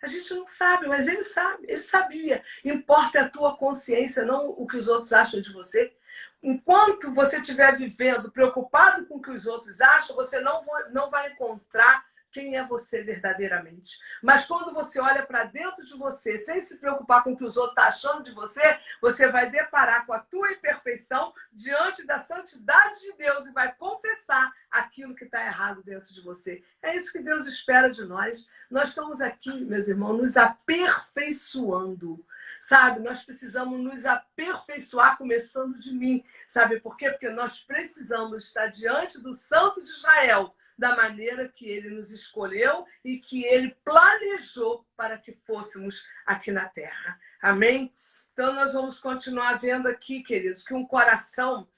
A gente não sabe, mas ele sabe, ele sabia. Importa a tua consciência, não o que os outros acham de você. Enquanto você estiver vivendo preocupado com o que os outros acham, você não vai encontrar quem é você verdadeiramente. Mas quando você olha para dentro de você, sem se preocupar com o que os outros estão achando de você, você vai deparar com a tua imperfeição diante da santidade de Deus e vai confessar aquilo que está errado dentro de você. É isso que Deus espera de nós. Nós estamos aqui, meus irmãos, nos aperfeiçoando. Sabe, nós precisamos nos aperfeiçoar começando de mim. Sabe por quê? Porque nós precisamos estar diante do Santo de Israel, da maneira que ele nos escolheu e que ele planejou para que fôssemos aqui na Terra. Amém? Então, nós vamos continuar vendo aqui, queridos, que um coração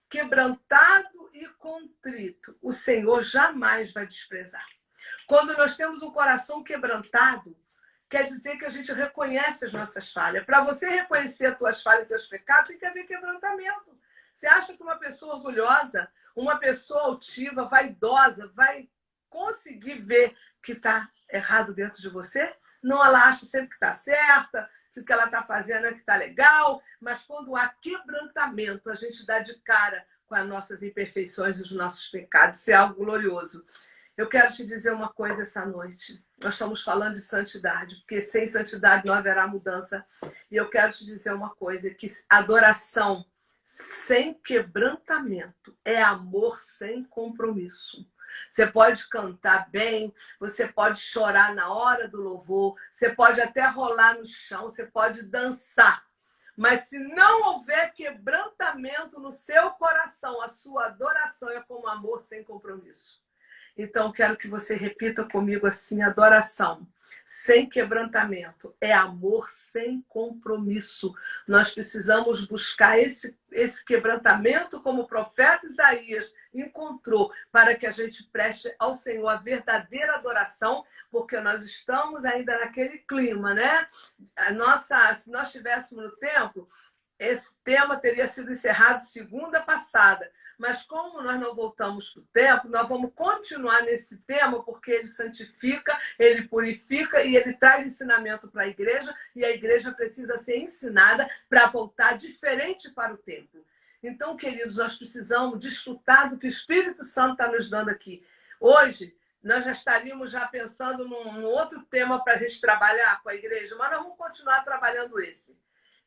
quebrantado e contrito, o Senhor jamais vai desprezar. Quando nós temos um coração quebrantado, quer dizer que a gente reconhece as nossas falhas. Para você reconhecer as tuas falhas e teus pecados, tem que haver quebrantamento. Você acha que uma pessoa orgulhosa, uma pessoa altiva, vaidosa, vai conseguir ver que está errado dentro de você? Não, ela acha sempre que está certa, que o que ela está fazendo é que está legal, mas quando há quebrantamento, a gente dá de cara com as nossas imperfeições e os nossos pecados. Isso é algo glorioso. Eu quero te dizer uma coisa essa noite. Nós estamos falando de santidade, porque sem santidade não haverá mudança. E eu quero te dizer uma coisa, que adoração sem quebrantamento é amor sem compromisso. Você pode cantar bem, você pode chorar na hora do louvor, você pode até rolar no chão, você pode dançar. Mas se não houver quebrantamento no seu coração, a sua adoração é como amor sem compromisso. Então, quero que você repita comigo assim, adoração sem quebrantamento é amor sem compromisso. Nós precisamos buscar esse quebrantamento como o profeta Isaías encontrou, para que a gente preste ao Senhor a verdadeira adoração, porque nós estamos ainda naquele clima, né? Se nós estivéssemos no templo, esse tema teria sido encerrado segunda passada. Mas como nós não voltamos para o templo, nós vamos continuar nesse tema, porque ele santifica, ele purifica e ele traz ensinamento para a igreja, e a igreja precisa ser ensinada para voltar diferente para o templo. Então, queridos, nós precisamos desfrutar do que o Espírito Santo está nos dando aqui. Hoje, nós já estaríamos pensando num outro tema para a gente trabalhar com a igreja, mas nós vamos continuar trabalhando esse.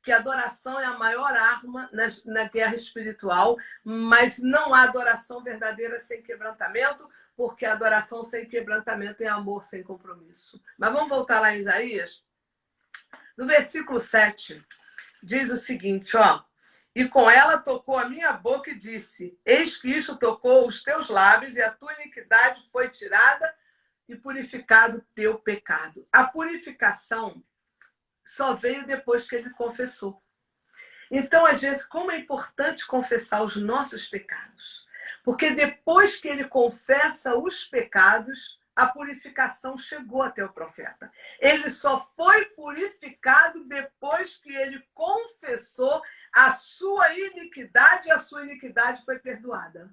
que a adoração é a maior arma na guerra espiritual, mas não há adoração verdadeira sem quebrantamento, porque a adoração sem quebrantamento é amor sem compromisso. Mas vamos voltar lá em Isaías? No versículo 7, diz o seguinte, ó. E com ela tocou a minha boca e disse, eis que isto tocou os teus lábios e a tua iniquidade foi tirada e purificado o teu pecado. A purificação só veio depois que ele confessou. Então, às vezes, como é importante confessar os nossos pecados. Porque depois que ele confessa os pecados, a purificação chegou até o profeta. Ele só foi purificado depois que ele confessou a sua iniquidade e a sua iniquidade foi perdoada.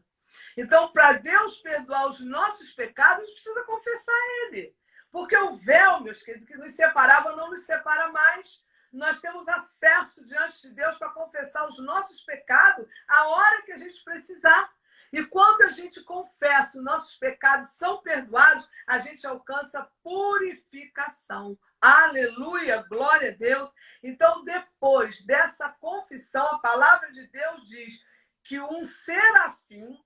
Então, para Deus perdoar os nossos pecados, a gente precisa confessar ele. Porque o véu, meus queridos, que nos separava, não nos separa mais. Nós temos acesso diante de Deus para confessar os nossos pecados a hora que a gente precisar. E quando a gente confessa, os nossos pecados são perdoados, a gente alcança purificação. Aleluia, glória a Deus. Então, depois dessa confissão, a palavra de Deus diz que um serafim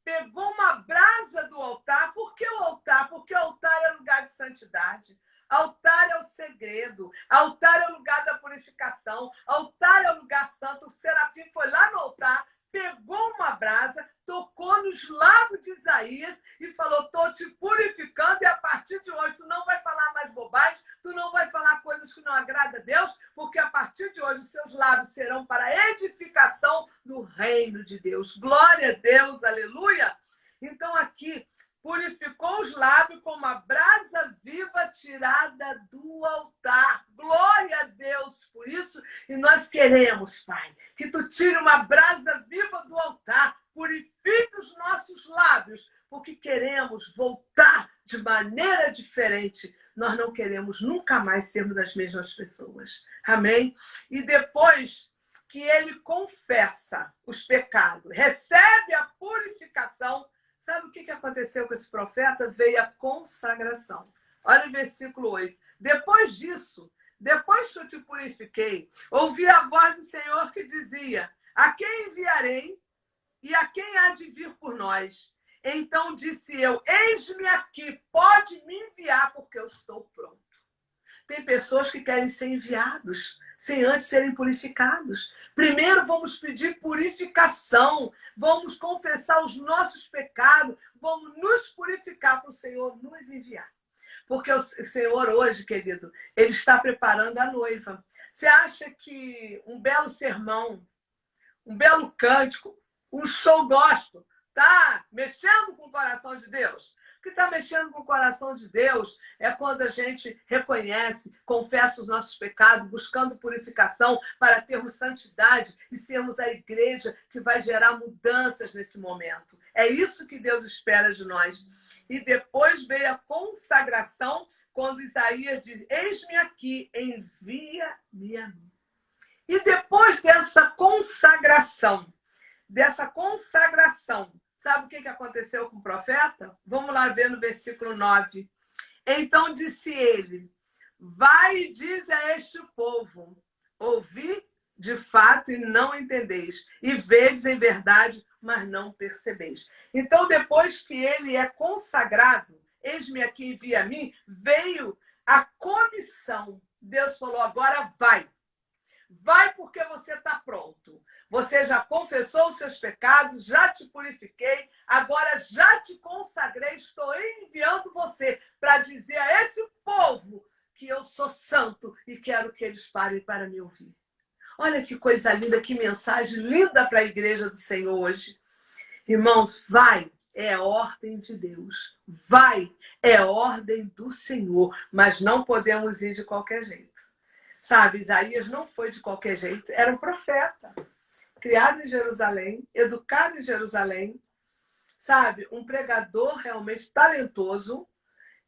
pegou uma brasa do altar. Por que o altar? Porque o altar é lugar de santidade. Altar é o segredo. Altar é o lugar da purificação. Altar é o lugar santo. O serafim foi lá no altar, pegou uma brasa, tocou nos lábios de Isaías e falou, estou te purificando e a partir de hoje tu não vai falar mais bobagem, tu não vai falar coisas que não agradam a Deus, porque a partir de hoje os seus lábios serão para a edificação do reino de Deus. Glória a Deus, aleluia! Então aqui, purificou os lábios com uma brasa viva tirada do altar. Glória a Deus por isso. E nós queremos, Pai, que tu tire uma brasa viva do altar, purifique os nossos lábios, porque queremos voltar de maneira diferente. Nós não queremos nunca mais sermos as mesmas pessoas. Amém? E depois que ele confessa os pecados, recebe a purificação. Sabe o que aconteceu com esse profeta? Veio a consagração. Olha o versículo 8. Depois disso, depois que eu te purifiquei, ouvi a voz do Senhor que dizia, a quem enviarei e a quem há de vir por nós? Então disse eu, eis-me aqui, pode me enviar, porque eu estou pronto. Tem pessoas que querem ser enviados sem antes serem purificados. Primeiro vamos pedir purificação, vamos confessar os nossos pecados, vamos nos purificar para o Senhor nos enviar. Porque o Senhor hoje, querido, Ele está preparando a noiva. Você acha que um belo sermão, um belo cântico, um show gospel, está mexendo com o coração de Deus? O que está mexendo com o coração de Deus é quando a gente reconhece, confessa os nossos pecados, buscando purificação para termos santidade e sermos a igreja que vai gerar mudanças nesse momento. É isso que Deus espera de nós. E depois veio a consagração, quando Isaías diz, eis-me aqui, envia-me a mim. E depois dessa consagração, sabe o que aconteceu com o profeta? Vamos lá ver no versículo 9. Então disse ele, vai e diz a este povo, ouvi de fato e não entendeis, e vedes em verdade, mas não percebeis. Então, depois que ele é consagrado, eis-me aqui, envia a mim, veio a comissão. Deus falou, agora vai. Vai porque você está pronto. Você já confessou os seus pecados, já te purifiquei, agora já te consagrei, estou enviando você para dizer a esse povo que eu sou santo e quero que eles parem para me ouvir. Olha que coisa linda, que mensagem linda para a igreja do Senhor hoje. Irmãos, vai, é ordem de Deus. Vai, é ordem do Senhor, mas não podemos ir de qualquer jeito. Sabe, Isaías não foi de qualquer jeito, era um profeta. Criado em Jerusalém, educado em Jerusalém, sabe? Um pregador realmente talentoso,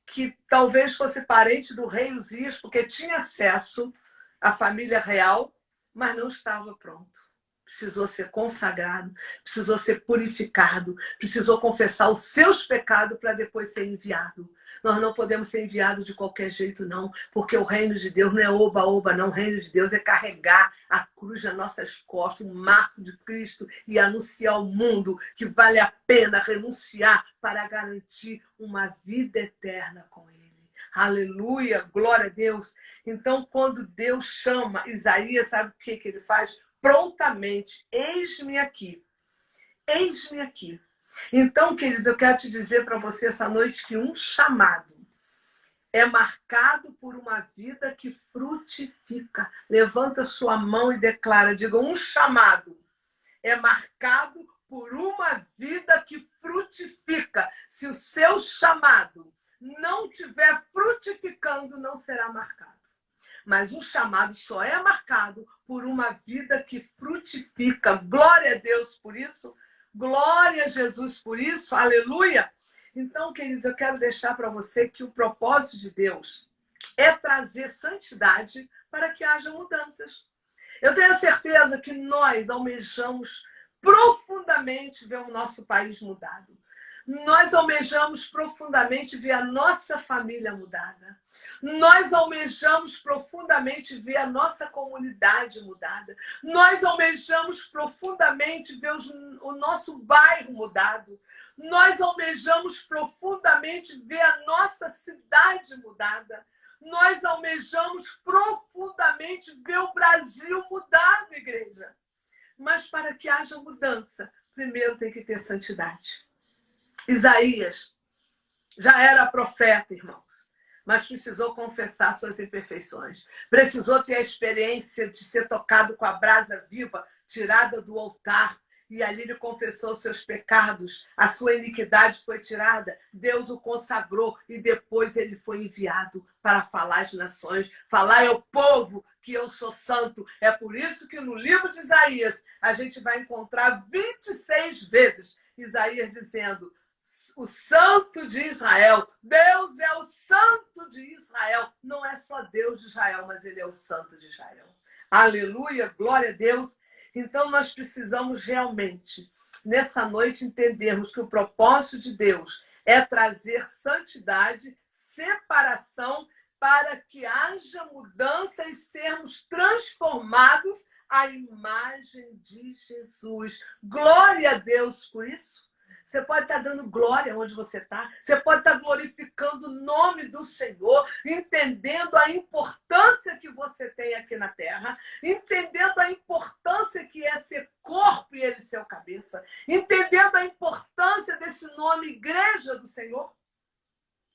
que talvez fosse parente do rei Uzias, porque tinha acesso à família real, mas não estava pronto. precisou ser consagrado, precisou ser purificado, precisou confessar os seus pecados para depois ser enviado. Nós não podemos ser enviados de qualquer jeito, não, porque o reino de Deus não é oba-oba, não. O reino de Deus é carregar a cruz nas nossas costas, o marco de Cristo, e anunciar ao mundo que vale a pena renunciar para garantir uma vida eterna com Ele. Aleluia, glória a Deus. Então, quando Deus chama Isaías, sabe o que ele faz? Prontamente, eis-me aqui. Eis-me aqui. Então, queridos, eu quero te dizer para você essa noite que um chamado é marcado por uma vida que frutifica. Levanta sua mão e declara, diga, um chamado é marcado por uma vida que frutifica. Se o seu chamado não estiver frutificando, não será marcado. Mas um chamado só é marcado por uma vida que frutifica. Glória a Deus por isso. Glória a Jesus por isso. Aleluia. Então, queridos, eu quero deixar para você que o propósito de Deus é trazer santidade para que haja mudanças. Eu tenho a certeza que nós almejamos profundamente ver o nosso país mudado. Nós almejamos profundamente ver a nossa família mudada. Nós almejamos profundamente ver a nossa comunidade mudada. Nós almejamos profundamente ver o nosso bairro mudado. Nós almejamos profundamente ver a nossa cidade mudada. Nós almejamos profundamente ver o Brasil mudado, igreja. Mas para que haja mudança, primeiro tem que ter santidade. Isaías já era profeta, irmãos, mas precisou confessar suas imperfeições. Precisou ter a experiência de ser tocado com a brasa viva, tirada do altar. E ali ele confessou seus pecados, a sua iniquidade foi tirada, Deus o consagrou e depois ele foi enviado para falar às nações, falar ao povo que eu sou santo. É por isso que no livro de Isaías a gente vai encontrar 26 vezes Isaías dizendo: o santo de Israel, Deus é o santo de Israel. Não é só Deus de Israel, mas ele é o santo de Israel. Aleluia, glória a Deus. Então nós precisamos realmente, nessa noite, entendermos que o propósito de Deus é trazer santidade, separação, para que haja mudança e sermos transformados à imagem de Jesus. Glória a Deus por isso. Você pode estar dando glória onde você está. Você pode estar glorificando o nome do Senhor, entendendo a importância que você tem aqui na terra, entendendo a importância que é ser corpo e ele ser o cabeça, entendendo a importância desse nome Igreja do Senhor.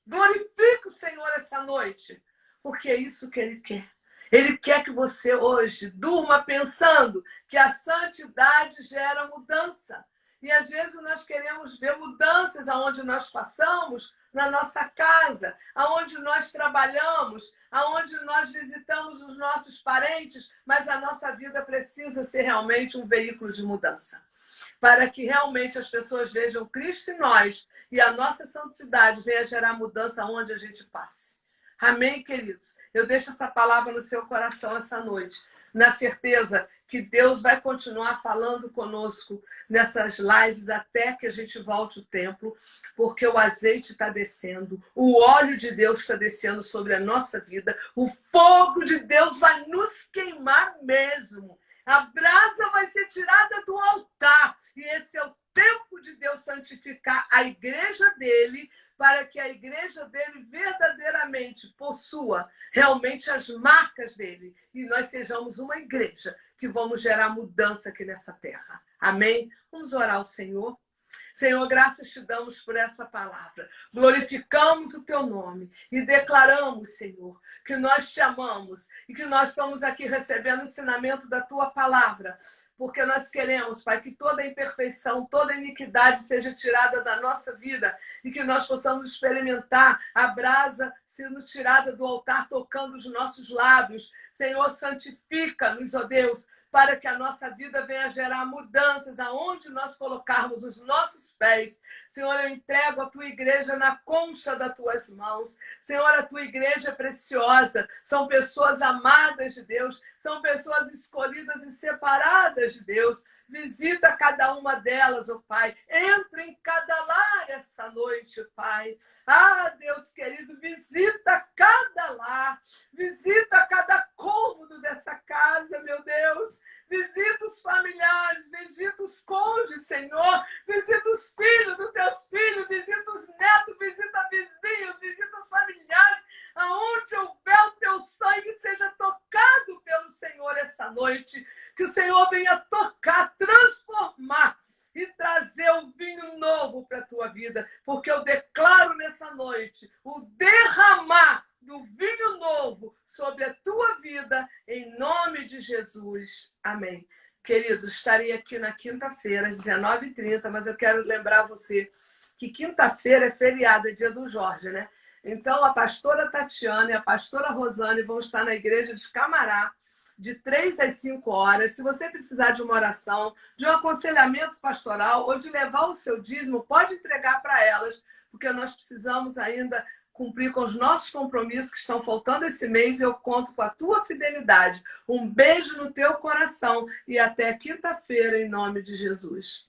Glorifique o Senhor essa noite, porque é isso que ele quer. Ele quer que você hoje durma pensando que a santidade gera mudança. E às vezes nós queremos ver mudanças aonde nós passamos, na nossa casa, aonde nós trabalhamos, aonde nós visitamos os nossos parentes, mas a nossa vida precisa ser realmente um veículo de mudança. Para que realmente as pessoas vejam Cristo em nós e a nossa santidade venha gerar mudança aonde a gente passe. Amém, queridos? Eu deixo essa palavra no seu coração essa noite, na certeza que Deus vai continuar falando conosco nessas lives até que a gente volte ao templo, porque o azeite está descendo, o óleo de Deus está descendo sobre a nossa vida, o fogo de Deus vai nos queimar mesmo. A brasa vai ser tirada do altar. E esse é o tempo de Deus santificar a igreja dele, para que a igreja dele verdadeiramente possua realmente as marcas dele. E nós sejamos uma igreja que vamos gerar mudança aqui nessa terra. Amém? Vamos orar ao Senhor. Senhor, graças te damos por essa palavra. Glorificamos o teu nome e declaramos, Senhor, que nós te amamos e que nós estamos aqui recebendo o ensinamento da tua palavra, porque nós queremos, Pai, que toda imperfeição, toda iniquidade seja tirada da nossa vida e que nós possamos experimentar a brasa sendo tirada do altar, tocando os nossos lábios. Senhor, santifica-nos, ó Deus, para que a nossa vida venha gerar mudanças aonde nós colocarmos os nossos pés. Senhor, eu entrego a tua igreja na concha das tuas mãos. Senhor, a tua igreja é preciosa. São pessoas amadas de Deus, são pessoas escolhidas e separadas de Deus. Visita cada uma delas, ó Pai. Entra em cada lar essa noite, Pai. Ah, Deus querido, visita cada lar. Visita cada cômodo dessa casa, meu Deus. Visita os familiares, visita os cônjuges, Senhor. Visita os filhos dos teus filhos, visita os netos, visita vizinhos, visita os familiares. Aonde houver o teu sangue, seja tocado pelo Senhor essa noite. Que o Senhor venha tocar, transformar e trazer um vinho novo para a tua vida. Porque eu declaro nessa noite o derramar do vinho novo sobre a tua vida, em nome de Jesus. Amém. Queridos, estarei aqui na quinta-feira, às 19h30, mas eu quero lembrar você que quinta-feira é feriado, é dia do Jorge, né? Então, a pastora Tatiana e a pastora Rosane vão estar na igreja de Camará, de 3 às 5 horas. Se você precisar de uma oração, de um aconselhamento pastoral ou de levar o seu dízimo, pode entregar para elas, porque nós precisamos ainda cumprir com os nossos compromissos que estão faltando esse mês e eu conto com a tua fidelidade. Um beijo no teu coração e até quinta-feira, em nome de Jesus.